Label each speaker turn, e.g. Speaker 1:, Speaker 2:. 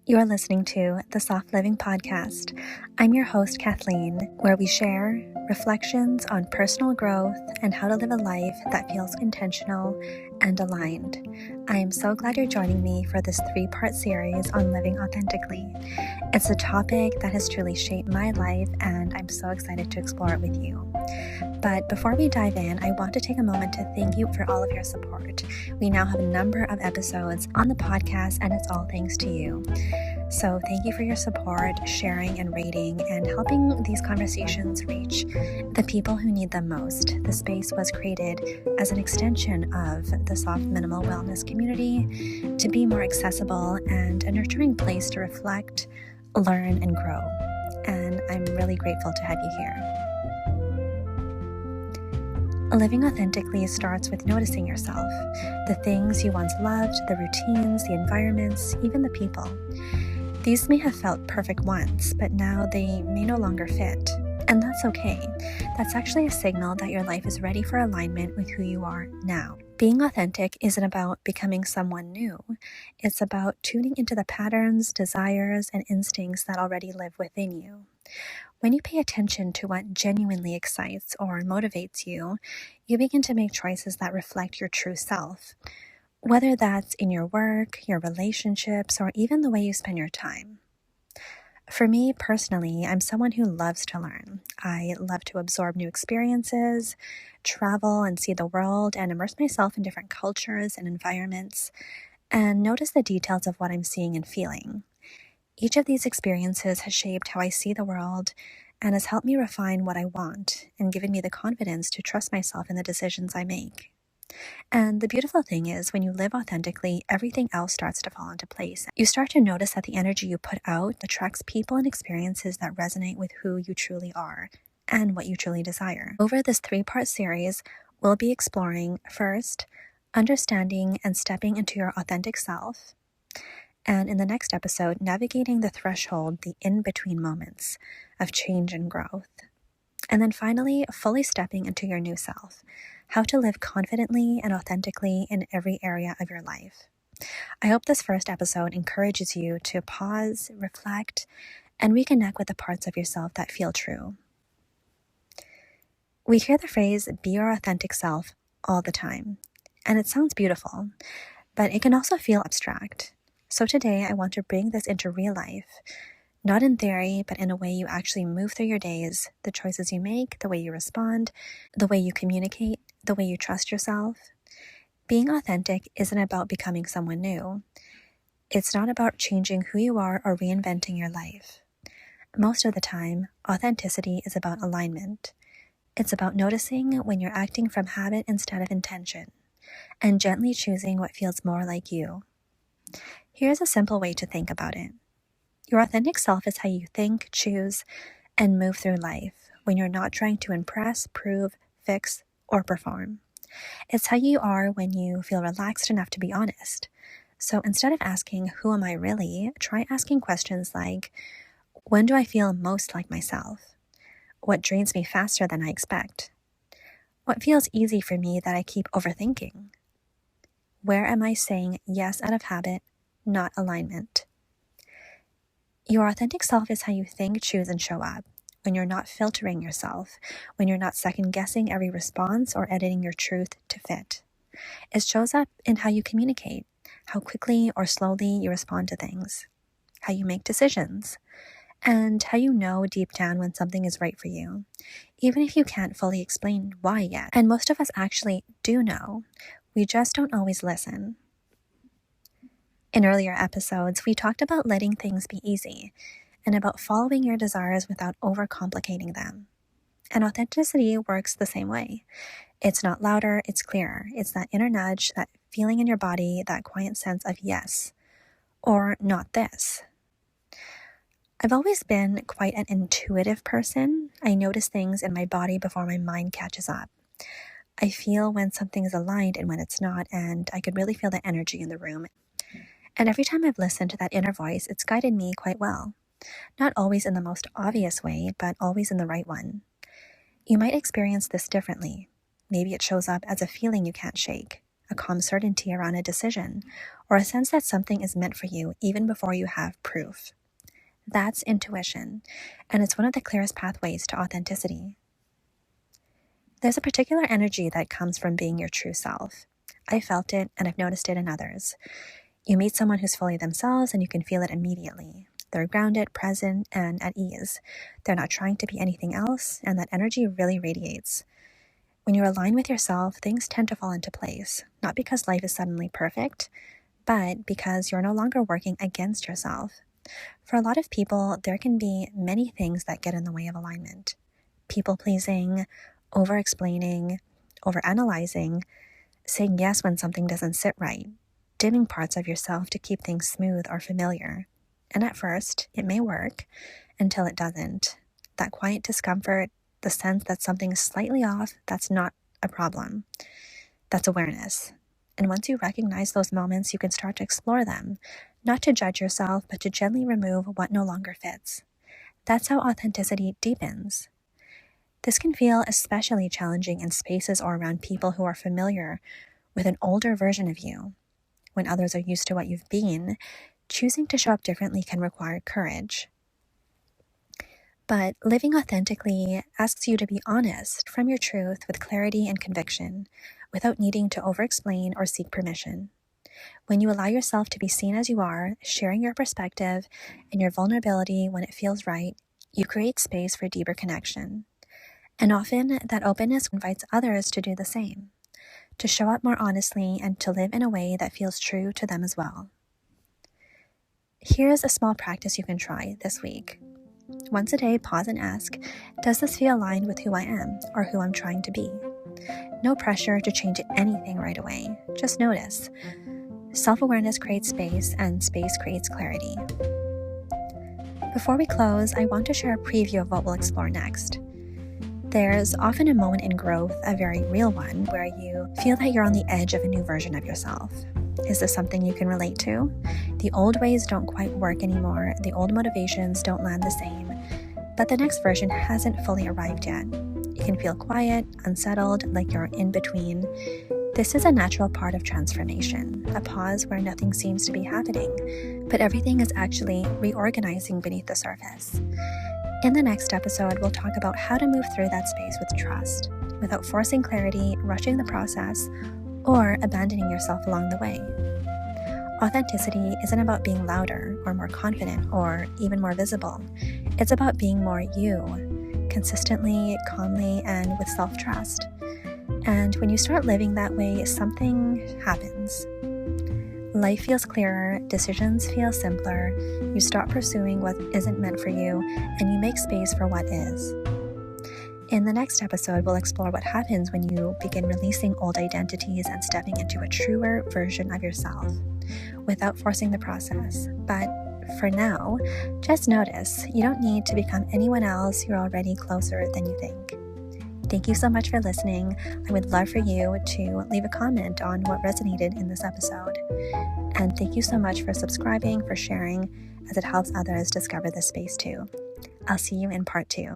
Speaker 1: You are listening to the Soft Living Podcast. I'm your host, Kathleen, where we share reflections on personal growth and how to live a life that feels intentional and aligned. I am so glad you're joining me for this 3-part series on living authentically. It's a topic that has truly shaped my life, and I'm so excited to explore it with you. But before we dive in, I want to take a moment to thank you for all of your support. We now have a number of episodes on the podcast, and it's all thanks to you. So thank you for your support, sharing and rating, and helping these conversations reach the people who need them most. The space was created as an extension of the Soft Minimal Wellness community to be more accessible and a nurturing place to reflect, learn, and grow. And I'm really grateful to have you here. Living authentically starts with noticing yourself, the things you once loved, the routines, the environments, even the people. These may have felt perfect once, but now they may no longer fit. And that's okay. That's actually a signal that your life is ready for alignment with who you are now. Being authentic isn't about becoming someone new. It's about tuning into the patterns, desires, and instincts that already live within you. When you pay attention to what genuinely excites or motivates you, you begin to make choices that reflect your true self. Whether that's in your work, your relationships, or even the way you spend your time. For me personally, I'm someone who loves to learn. I love to absorb new experiences, travel and see the world, and immerse myself in different cultures and environments, and notice the details of what I'm seeing and feeling. Each of these experiences has shaped how I see the world and has helped me refine what I want and given me the confidence to trust myself in the decisions I make. And the beautiful thing is, when you live authentically, everything else starts to fall into place. You start to notice that the energy you put out attracts people and experiences that resonate with who you truly are and what you truly desire. Over this 3-part series, we'll be exploring, first, understanding and stepping into your authentic self. And in the next episode, navigating the threshold, the in-between moments of change and growth. And then finally, fully stepping into your new self, how to live confidently and authentically in every area of your life. I hope this first episode encourages you to pause, reflect, and reconnect with the parts of yourself that feel true. We hear the phrase, be your authentic self, all the time. And it sounds beautiful, but it can also feel abstract. So today, I want to bring this into real life, not in theory, but in a way you actually move through your days, the choices you make, the way you respond, the way you communicate, the way you trust yourself. Being authentic isn't about becoming someone new. It's not about changing who you are or reinventing your life. Most of the time, authenticity is about alignment. It's about noticing when you're acting from habit instead of intention, and gently choosing what feels more like you. Here's a simple way to think about it. Your authentic self is how you think, choose, and move through life when you're not trying to impress, prove, fix, or perform. It's how you are when you feel relaxed enough to be honest. So instead of asking, who am I really, try asking questions like, when do I feel most like myself? What drains me faster than I expect? What feels easy for me that I keep overthinking? Where am I saying yes out of habit, not alignment? Your authentic self is how you think, choose, and show up. When you're not filtering yourself, when you're not second-guessing every response or editing your truth to fit. It shows up in how you communicate, how quickly or slowly you respond to things, how you make decisions, and how you know deep down when something is right for you, even if you can't fully explain why yet. And most of us actually do know. We just don't always listen. In earlier episodes, we talked about letting things be easy and about following your desires without overcomplicating them. And authenticity works the same way. It's not louder, it's clearer. It's that inner nudge, that feeling in your body, that quiet sense of yes, or not this. I've always been quite an intuitive person. I notice things in my body before my mind catches up. I feel when something is aligned and when it's not, and I could really feel the energy in the room. And every time I've listened to that inner voice, it's guided me quite well. Not always in the most obvious way, but always in the right one. You might experience this differently. Maybe it shows up as a feeling you can't shake. a calm certainty around a decision, or a sense that something is meant for you even before you have proof. That's intuition, and it's one of the clearest pathways to authenticity. There's a particular energy that comes from being your true self. I felt it, and I've noticed it in others. You meet someone who's fully themselves, and you can feel it immediately. They're grounded, present, and at ease. They're not trying to be anything else, and that energy really radiates. When you align with yourself, things tend to fall into place, not because life is suddenly perfect, but because you're no longer working against yourself. For a lot of people, there can be many things that get in the way of alignment. People-pleasing, over-explaining, over-analyzing, saying yes when something doesn't sit right, dimming parts of yourself to keep things smooth or familiar. And at first, it may work until it doesn't. That quiet discomfort, the sense that something is slightly off, that's not a problem. That's awareness. And once you recognize those moments, you can start to explore them, not to judge yourself, but to gently remove what no longer fits. That's how authenticity deepens. This can feel especially challenging in spaces or around people who are familiar with an older version of you. When others are used to what you've been, choosing to show up differently can require courage. But living authentically asks you to be honest from your truth with clarity and conviction, without needing to over-explain or seek permission. When you allow yourself to be seen as you are, sharing your perspective and your vulnerability when it feels right, you create space for deeper connection. And often, that openness invites others to do the same, to show up more honestly and to live in a way that feels true to them as well. Here's a small practice you can try this week. Once a day, pause and ask, does this feel aligned with who I am or who I'm trying to be? No pressure to change anything right away. Just notice. Self-awareness creates space, and space creates clarity. Before we close, I want to share a preview of what we'll explore next. There's often a moment in growth, a very real one, where you feel that you're on the edge of a new version of yourself. Is this something you can relate to? The old ways don't quite work anymore, the old motivations don't land the same, but the next version hasn't fully arrived yet. You can feel quiet, unsettled, like you're in between. This is a natural part of transformation, a pause where nothing seems to be happening, but everything is actually reorganizing beneath the surface. In the next episode, we'll talk about how to move through that space with trust, without forcing clarity, rushing the process, or abandoning yourself along the way. Authenticity isn't about being louder or more confident or even more visible. It's about being more you, consistently, calmly, and with self-trust. And when you start living that way, something happens. Life feels clearer, decisions feel simpler, you stop pursuing what isn't meant for you, and you make space for what is. In the next episode, we'll explore what happens when you begin releasing old identities and stepping into a truer version of yourself, without forcing the process. But for now, just notice, you don't need to become anyone else, you're already closer than you think. Thank you so much for listening. I would love for you to leave a comment on what resonated in this episode. And thank you so much for subscribing, for sharing, as it helps others discover this space too. I'll see you in part 2.